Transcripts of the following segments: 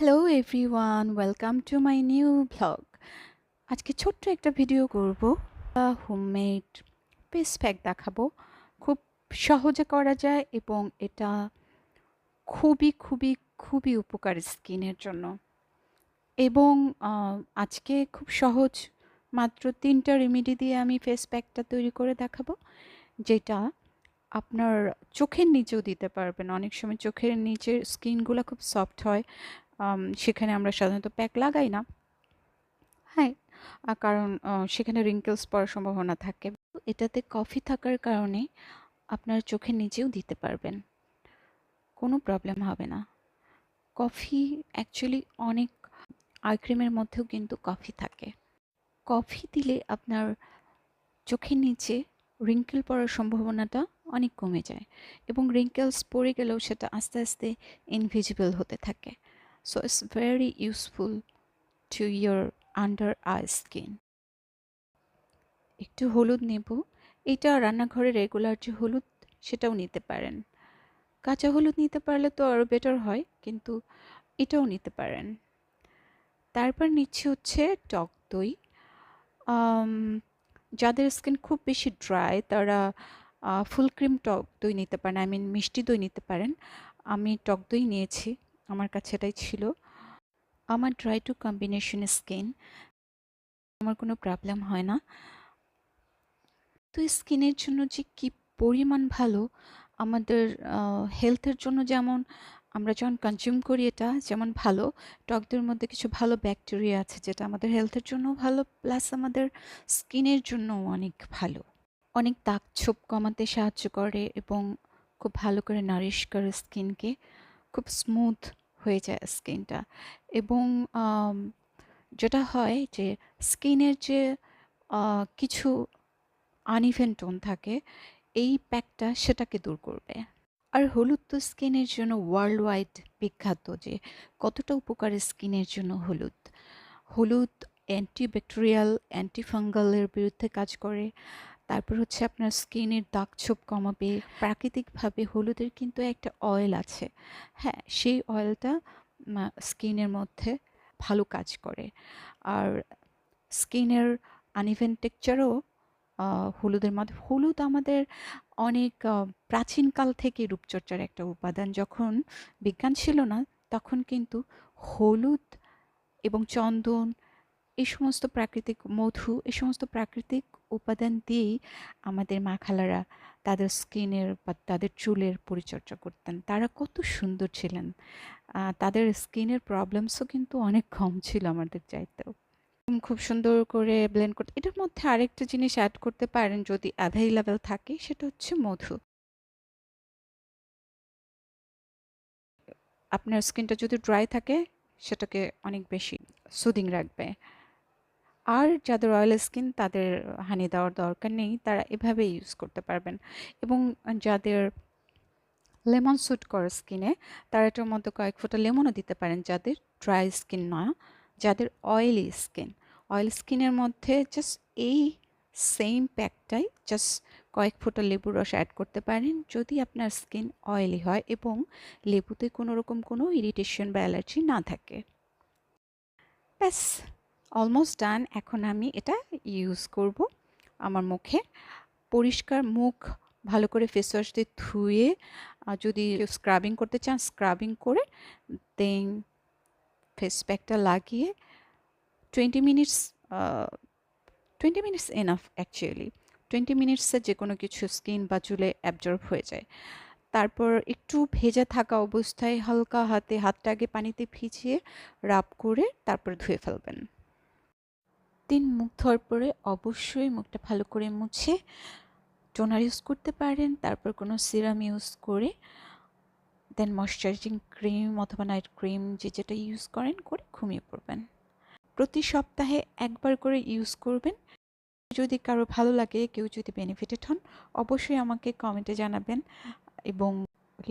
Hello everyone, welcome to my new blog. আজকে ছোট্ট একটা ভিডিও করব। হোমমেড ফেস প্যাক দেখাবো। খুব সহজে করা যায় এবং এটা খুবই খুবই খুবই উপকারী স্কিনের জন্য। এবং আজকে খুব সহজ মাত্র ৩টা রেমেডি দিয়ে আমি ফেস প্যাকটা তৈরি করে দেখাবো, যেটা আপনার চোখের নিচেও দিতে পারবেন। অনেক সময় চোখের নিচের স্কিনগুলো খুব সফট হয়, সেখানে আমরা সাধারণত প্যাক লাগাই না। হ্যাঁ, কারণ সেখানে wrinkles পড়ার সম্ভাবনা থাকে। এটাতে কফি থাকার কারণে আপনার চোখের নিচেও দিতে পারবেন। কোনো প্রবলেম হবে না। কফি অ্যাকচুয়ালি অনেক আই ক্রিমের মধ্যেও কিন্তু কফি থাকে। কফি দিলে আপনার চোখের নিচে wrinkle পড়ার সম্ভাবনাটা অনেক কমে যায় এবং wrinkles পড়ে গেলেও সেটা আস্তে আস্তে ইনভিজিবল হতে থাকে। So it's very useful to your under eye skin. একটু হলুদ নেব। এটা রান্নাঘরে রেগুলার যে হলুদ, সেটাও নিতে পারেন। কাঁচা হলুদ নিতে পারলে তো আরও বেটার হয়, কিন্তু এটাও নিতে পারেন। তারপর নিচ্ছি হচ্ছে টক দই। আম, যাদের স্কিন খুব বেশি ড্রাই তারা ফুল ক্রিম টক দই নিতে পারেন, আই মিন মিষ্টি দই নিতে পারেন। আমি টক দই নিয়েছি, আমার কাছে এটাই ছিল। আমার ড্রাই টু কম্বিনেশন স্কিন, আমার কোনো প্রবলেম হয় না। তো স্কিনের জন্য যে কি পরিমাণ ভালো, আমাদের হেলথের জন্য যেমন আমরা যখন কনজিউম করি এটা যেমন ভালো, টক দইয়ের মধ্যে কিছু ভালো ব্যাকটেরিয়া আছে যেটা আমাদের হেলথের জন্য ভালো, প্লাস আমাদের স্কিনের জন্য অনেক ভালো। অনেক দাগ ছোপ কমাতে সাহায্য করে এবং খুব ভালো করে নারিশ করে স্কিনকে, খুব স্মুথ হয়ে যায় স্কিনটা। এবং আম, যেটা হয় যে স্কিনের যে কিছু আনইভেন টোন থাকে, এই প্যাকটা সেটাকে দূর করবে। আর হলুদ তো স্কিনের জন্য ওয়ার্ল্ড ওয়াইড বিখ্যাত, যে কতটা উপকারী স্কিনের জন্য হলুদ। হলুদ অ্যান্টিব্যাকটেরিয়াল, অ্যান্টিফাঙ্গালের বিরুদ্ধে কাজ করে। তারপর হচ্ছে আপনার স্কিনের দাগ ছোপ কমাবে। প্রাকৃতিকভাবে হলুদের কিন্তু একটা অয়েল আছে, হ্যাঁ, সেই অয়েলটা স্কিনের মধ্যে ভালো কাজ করে। আর স্কিনের আনইভেন টেক্সচারও হলুদের মধ্যে। হলুদ আমাদের অনেক প্রাচীনকাল থেকে রূপচর্চার একটা উপাদান। যখন বিজ্ঞান ছিল না, তখন কিন্তু হলুদ এবং চন্দন, এই সমস্ত প্রাকৃতিক মধু, এই সমস্ত প্রাকৃতিক উপাদান দিয়েই আমাদের মা খালারা তাদের স্কিনের বা তাদের চুলের পরিচর্যা করতেন। তারা কত সুন্দর ছিলেন। তাদের স্কিনের প্রবলেমসও কিন্তু অনেক কম ছিল আমাদের চাইতেও। খুব সুন্দর করে ব্লেন্ড করতে, এটার মধ্যে আরেকটা জিনিস অ্যাড করতে পারেন যদি অ্যাভেইলেবল থাকে, সেটা হচ্ছে মধু। আপনার স্কিনটা যদি ড্রাই থাকে, সেটাকে অনেক বেশি সুদিং রাখবে। আর যাদের অয়েল স্কিন তাদের হানি দেওয়ার দরকার নেই, তারা এভাবে ইউজ করতে পারবেন। এবং যাদের লেমন স্যুট করে স্কিনে, তারা এটার মধ্যে কয়েক ফোঁটা লেমনও দিতে পারেন, যাদের ড্রাই স্কিন না, যাদের অয়েলি স্কিন। অয়েল স্কিনের মধ্যে জাস্ট এই সেম প্যাকটাই জাস্ট কয়েক ফোঁটা লেবুর রস অ্যাড করতে পারেন যদি আপনার স্কিন অয়েলি হয় এবং লেবুতে কোনো রকম কোনো ইরিটেশন বা অ্যালার্জি না থাকে। ব্যাস, অলমোস্ট ডান। এখন আমি এটা ইউজ করব আমার মুখে। পরিষ্কার মুখ ভালো করে ফেস ওয়াশ দিয়ে ধুয়ে, যদি স্ক্রাবিং করতে চান স্ক্রাবিং করে, দেন ফেস প্যাকটা লাগিয়ে 20 মিনিটস, 20 মিনিটস এনাফ অ্যাকচুয়ালি। 20 মিনিটসে যে কোনো কিছু স্কিন বা চুলে অ্যাবজর্ব হয়ে যায়। তারপর একটু ভেজা থাকা অবস্থায় হালকা হাতে হাতটা আগে পানিতে ভিজিয়ে রাব করে তারপর ধুয়ে ফেলবেন। মুখ ধোয়ার পরে অবশ্যই মুখটা ভালো করে মুছে টোনার ইউজ করতে পারেন। তারপর কোনো সিরাম ইউজ করে দেন ময়শ্চারাইজিং ক্রিম অথবা নাইট ক্রিম, যে যেটা ইউজ করেন, করে ঘুমিয়ে পড়বেন। প্রতি সপ্তাহে একবার করে ইউজ করবেন। যদি কারো ভালো লাগে, কেউ যদি বেনিফিটেড হন, অবশ্যই আমাকে কমেন্টে জানাবেন এবং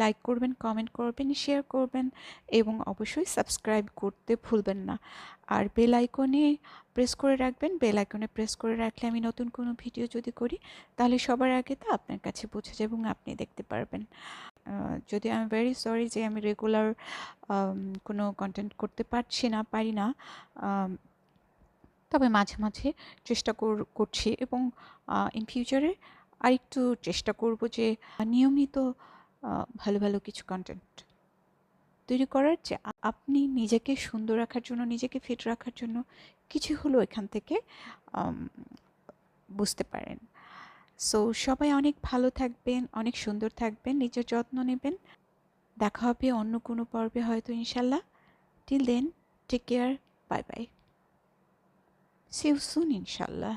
লাইক করবেন, কমেন্ট করবেন, শেয়ার করবেন এবং অবশ্যই সাবস্ক্রাইব করতে ভুলবেন না। আর বেল আইকনে প্রেস করে রাখবেন। বেল আইকনে প্রেস করে রাখলে আমি নতুন কোনো ভিডিও যদি করি, তাহলে সবার আগে তা আপনার কাছে পৌঁছে যাবে এবং আপনি দেখতে পারবেন। যদি আমি ভেরি সরি যে আমি রেগুলার কোনো কন্টেন্ট করতে পারি না। আম, তবে মাঝে মাঝে চেষ্টা করছি এবং ইন ফিউচারে আরেকটু চেষ্টা করব যে নিয়মিত ভালো ভালো কিছু কন্টেন্ট তৈরি করার, যে আপনি নিজেকে সুন্দর রাখার জন্য, নিজেকে ফিট রাখার জন্য কিছু হলো এখান থেকে আম, বুঝতে পারেন। সো সবাই অনেক ভালো থাকবেন, অনেক সুন্দর থাকবেন, নিজের যত্ন নেবেন। দেখা হবে অন্য কোনো পর্বে হয়তো, ইনশাল্লাহ। Till then, take care, bye bye, see you soon ইনশাল্লাহ।